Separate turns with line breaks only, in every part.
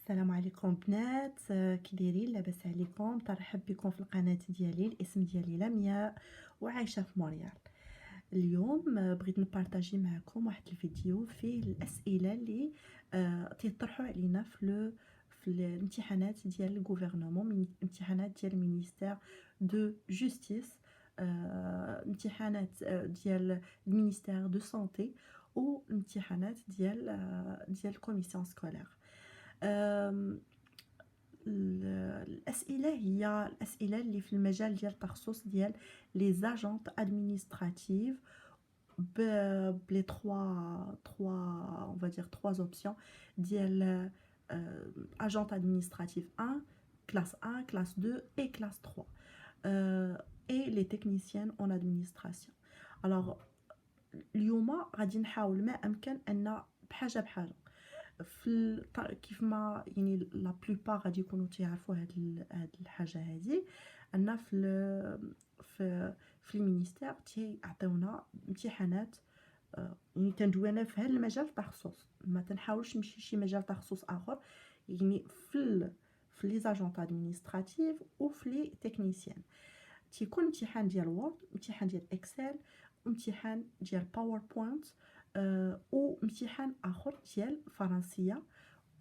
السلام عليكم بنات، كي دايرين؟ لاباس عليكم؟ ترحب بكم في القناه ديالي. الاسم ديالي لمياء وعايشه في مونريال. اليوم بغيت نبارطاجي معكم واحد الفيديو فيه الاسئله اللي تيطرحوا علينا في الامتحانات ديال الغوفرنمون، امتحانات ديال المينيستير دو جوستيس، امتحانات ديال المينيستير دو سانتي، وامتحانات ديال الكوميسيون سكولير. الاسئله هي الاسئله اللي في المجال ديال التخصص ديال لي زاجونت ادمينستراتيف بلي 3 on va dire 3 options ديال agent administratif 1, classe 1, classe 2 et classe 3, et les techniciennes en administration. Alors اليوم غادي نحاول ما امكن ان بحاجه كيف ما يعني لا بلوبار غادي يكونوا تيعرفوا هاد الحاجه هذه، ان في المينيستير تيعطيونا امتحانات، يعني تندوي انا في هذا المجال التخصص، ما تنحاولش نمشي شي مجال تخصص اخر، يعني في لي زاجونط ادمينستراتيف وفي لي تكنيسيان. تيكون امتحان ديال وورد، امتحان ديال اكسل، امتحان ديال باوربوينت، وامتحان اخر ديال فرنسيه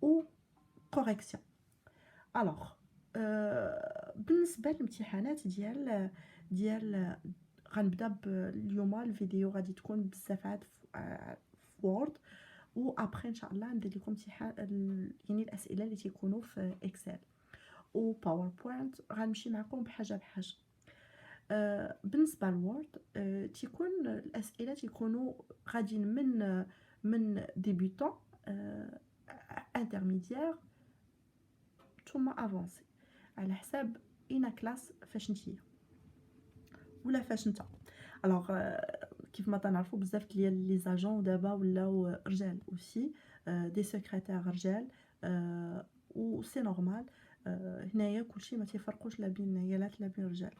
و كوريكسيون. الوغ بالنسبه للامتحانات ديال غنبدا اليوم. الفيديو غادي تكون بالساعات في وورد، و ابري ان شاء الله ندير لكم امتحان يعني الاسئله اللي تيكونوا في اكسل و باوربوينت. غنمشي معكم بحاجه بحاجه. بالنسبه للوورد تيكون الاسئله تيكونوا غاديين من ديبيوتون، انترميديير، ثم افونسي، على حساب اين كلاس فاش نتيا ولا فاش نتا. الوغ كيف ما تنعرفوا بزاف ديال لي زاجون دابا ولاو رجال اوسي، دي سكرتير رجال، و سي نورمال. هنايا كلشي ما تيفرقوش لا بين عيالات لا بين رجال،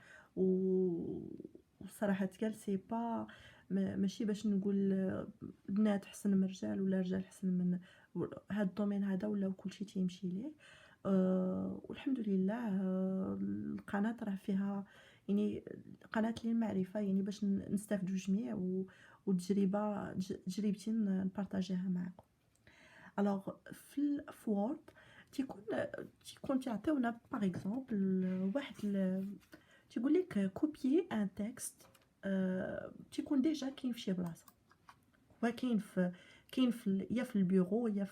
وصراحه تقال سي با ماشي باش نقول بنات حسن من رجال ولا رجال حسن من هاد الدومين هذا، ولا كلشي تيمشي ليه. والحمد لله القناه راه فيها يعني قناه للمعرفه، يعني باش نستافدوا جميع، تجربتي نبارطاجيها معكم. الوغ في وورد تيكون تعطيونا باغ اكزومبل واحد تيقول لك كوبيي ان تكست، تيكون ديجا كاين في شي بلاصه، كاين في يا في البيرو يا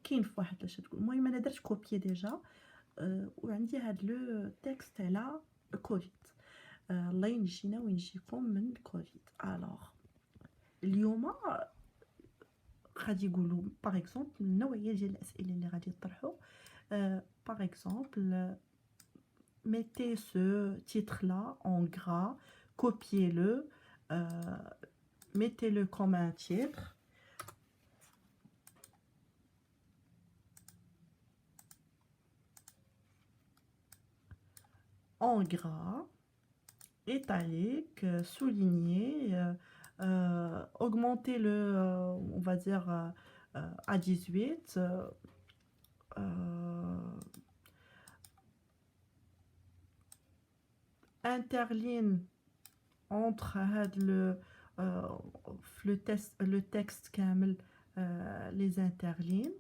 كاين في واحد لاش تقول. المهم انا درت كوبيي ديجا، وعندي هاد لو تكست على كوفيد. الله ينجينا وينجيكم من كوفيد. الوغ اليوم غادي يقولوا باغ اكزومبل النوعيه ديال الاسئله اللي غادي يطرحوا. باغ اكزومبل mettez ce titre là en gras, copiez-le, mettez-le comme un titre. En gras, italique, souligné, augmentez-le, on va dire à 18. Interligne entre le texte كامل les interlignes.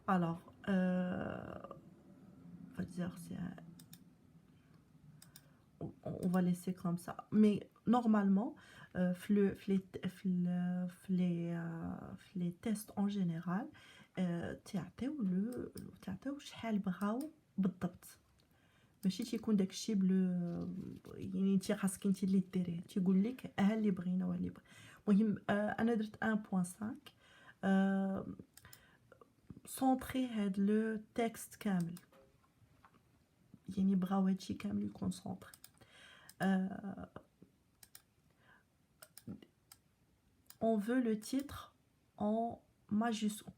Alors on va dire on va laisser comme ça, mais normalement les tests en général تعطيو شحال بغاو بالضبط، ماشي تيكون داكشي يعني انت خاصك انت اللي ديريه، تيقول لك ها اللي بغينا وها اللي بغينا. المهم انا درت 1.5 سونطري هاد لو تكست كامل، يعني بغاو هادشي كامل يكون سونطري. on veut le titre en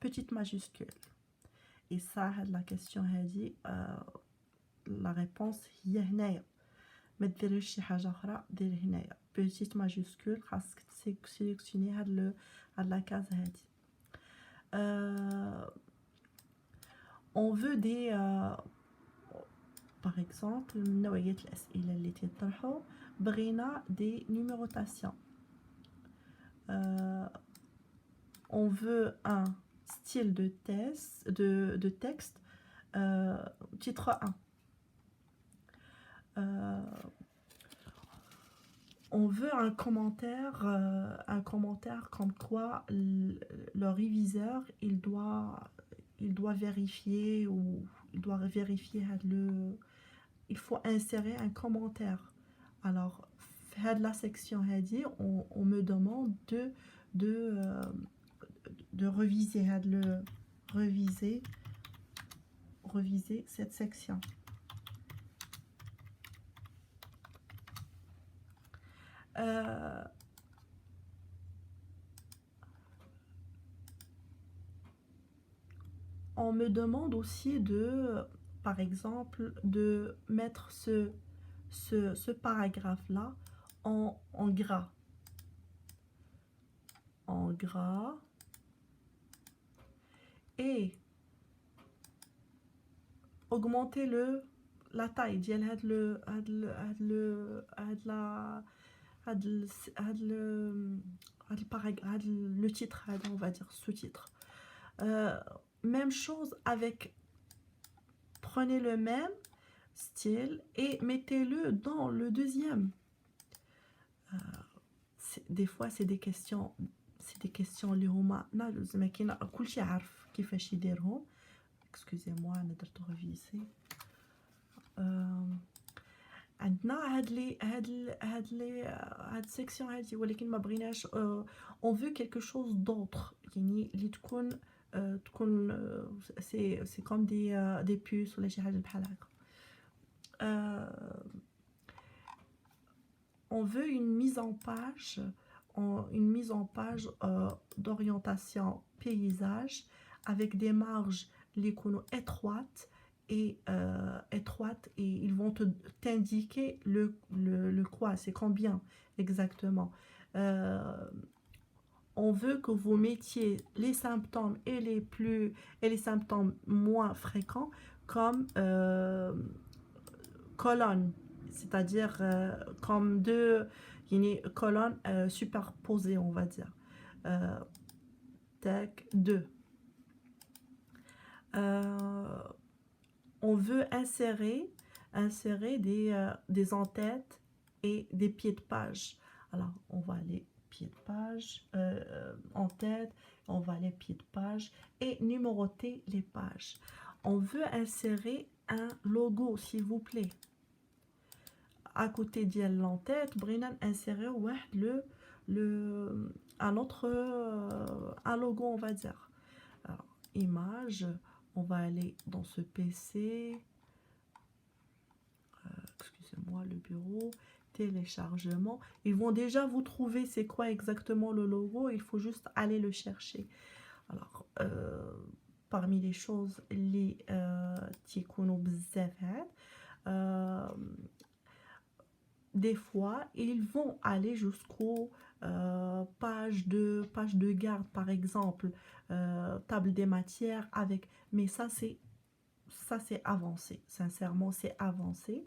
petite majuscule, et ça هاد لا كيسيون هادي لا ريبونس هي هنايا، ما ديريش شي حاجه اخرى، دير هنايا بيتيت ماجيسكول. خاصك سيليكسيوني هاد لا كاز هادي. on veut des par exemple نوعية الأسئلة اللي تطرحوا بغينا des numérotations. On veut un style de texte titre 1. On veut un commentaire comme quoi le réviseur il doit vérifier ou il doit vérifier il faut insérer un commentaire. Alors dans la section on me demande de reviser cette section. On me demande aussi par exemple, de mettre ce paragraphe-là en gras. En gras. Et augmenter la taille ديال le titre, on va dire sous-titre. Même chose avec, prenez le même style et mettez-le dans le deuxième. Des fois c'est des questions اللي هما ما كاين كلشي عارف كيفاش يديرهم. excusez-moi انا درت ريفيسي. عندنا هاد السيكسيون هادي ولكن ما بغيناش. on veut quelque chose d'autre يعني اللي تكون c'est comme des puces ولا شي حاجه بحال هكا. On veut une mise en page d'orientation paysage avec des marges étroites et ils vont t'indiquer le quoi, c'est combien exactement. On veut que vous mettiez les symptômes et les symptômes moins fréquents comme colonnes, c'est-à-dire comme deux colonnes superposées, on va dire. Tac, 2. On veut insérer des en-têtes et des pieds de page. Alors, on va aller pied de page, en tête, on va aller pied de page et numéroter les pages. On veut insérer un logo, s'il vous plaît. À côté de l'en-tête, Brinan insérer un logo, on va dire. Alors, image, on va aller dans ce PC. Excusez-moi, le bureau. Téléchargement. Ils vont déjà vous trouver c'est quoi exactement le logo. Il faut juste aller le chercher. Alors, parmi les choses, les تيكونوا بزاف des fois, ils vont aller jusqu'aux page de garde, par exemple, table des matières avec. Mais ça c'est avancé. Sincèrement, c'est avancé.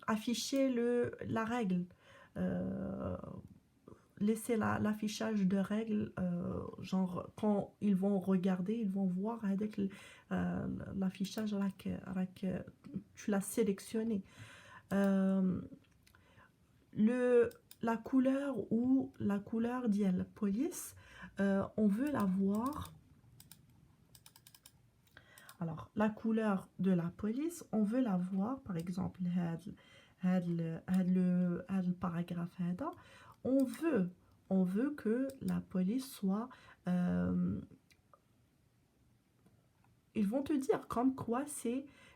Afficher la règle. Laisser l'affichage de règles, genre quand ils vont regarder, ils vont voir avec l'affichage tu l'as sélectionné. La couleur ou la couleur de la police, on veut la voir. Alors, la couleur de la police, on veut la voir, par exemple, le paragraphe, on veut que la police soit... ils vont te dire comme quoi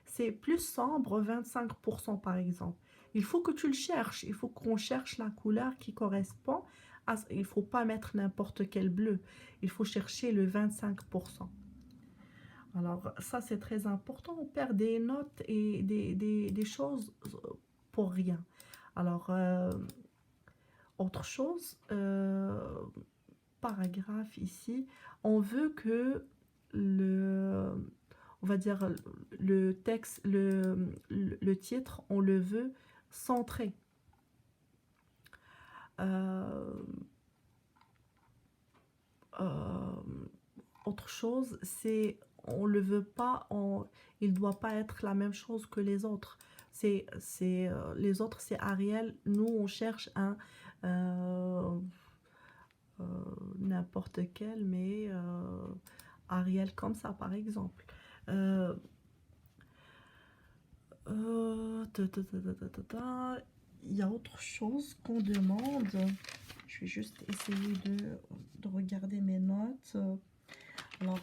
c'est plus sombre, 25% par exemple. Il faut que tu le cherches, il faut qu'on cherche la couleur qui correspond. Il ne faut pas mettre n'importe quel bleu, il faut chercher le 25%. Alors ça c'est très important, on perd des notes et des choses pour rien. Alors autre chose, paragraphe ici, on veut que on va dire le texte, le titre, on le veut centré. Euh, euh, Autre chose, c'est on le veut pas, il doit pas être la même chose que les autres. Les autres, c'est Ariel. Nous, on cherche un euh, euh, n'importe quel, mais Ariel comme ça, par exemple. Euh, Il y a autre chose qu'on demande. Je vais juste essayer de regarder mes notes. Alors,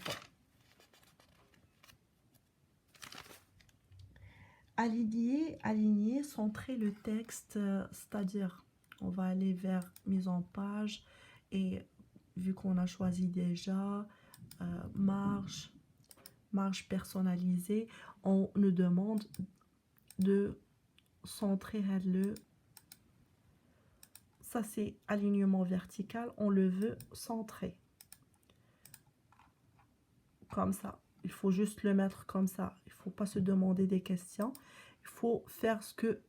aligner, centrer le texte, c'est-à-dire, on va aller vers mise en page et vu qu'on a choisi déjà marge, marge personnalisée, on nous demande de centrer le. Ça, c'est alignement vertical. On le veut centré. Comme ça. Il faut juste le mettre comme ça. Il ne faut pas se demander des questions. Il faut faire ce que...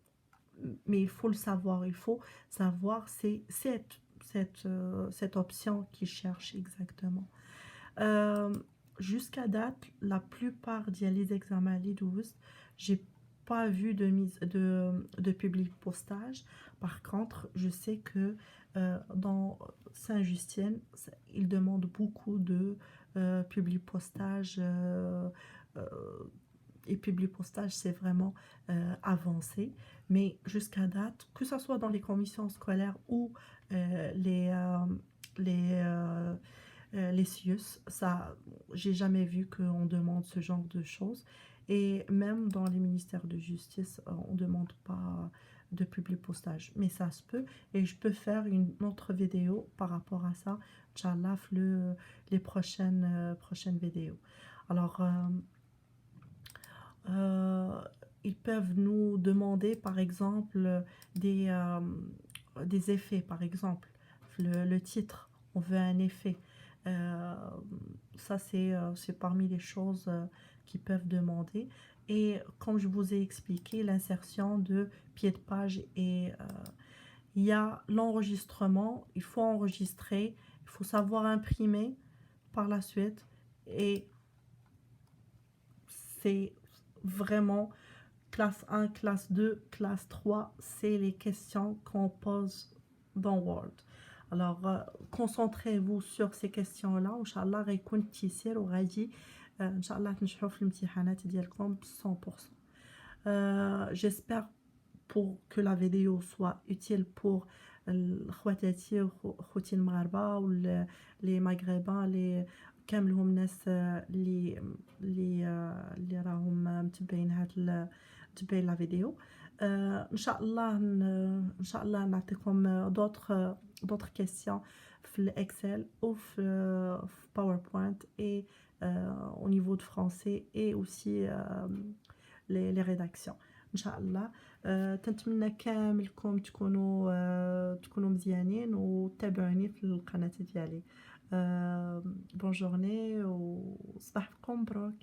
Mais il faut le savoir. Il faut savoir c'est cette option qu'il cherche exactement. Jusqu'à date, la plupart des examens LeadWood, j'ai pas vu de public postage. Par contre, je sais que dans Saint-Justien, ils demandent beaucoup de public postage. Et public postage, c'est vraiment avancé. Mais jusqu'à date, que ce soit dans les commissions scolaires ou les, les CIUS, ça, j'ai jamais vu qu'on demande ce genre de choses. Et même dans les ministères de justice, on ne demande pas de public postage. Mais ça se peut. Et je peux faire une autre vidéo par rapport à ça. Inch'Allah, les prochaines vidéos. Alors, euh, ils peuvent nous demander, par exemple, des effets. Par exemple, le titre, on veut un effet. Euh, Ça, c'est parmi les choses qu'ils peuvent demander. Et comme je vous ai expliqué, l'insertion de pied de page et il y a l'enregistrement. Il faut enregistrer, il faut savoir imprimer par la suite. Et c'est vraiment classe 1, classe 2, classe 3, c'est les questions qu'on pose dans Word. Alors, concentrez-vous sur ces questions-là. Inch'Allah, غيكون التيسير وغادي إن شاء الله تنجحوا في الامتحانات ديالكم 100%. J'espère pour que la vidéo soit utile pour خواتاتي وخوتي المغاربة واللي مغربان اللي كاملهم ناس اللي راهم متبعين متبعين لا فيديو. ان شاء الله ان شاء الله نعطيكم d'autres questions في الاكسل ou في PowerPoint et au niveau de français et aussi les rédactions ان شاء الله. تنتمنى كاملكم تكونوا مزيانين وتابعوني في القناة ديالي. بون جورني وصباحكم مبروك.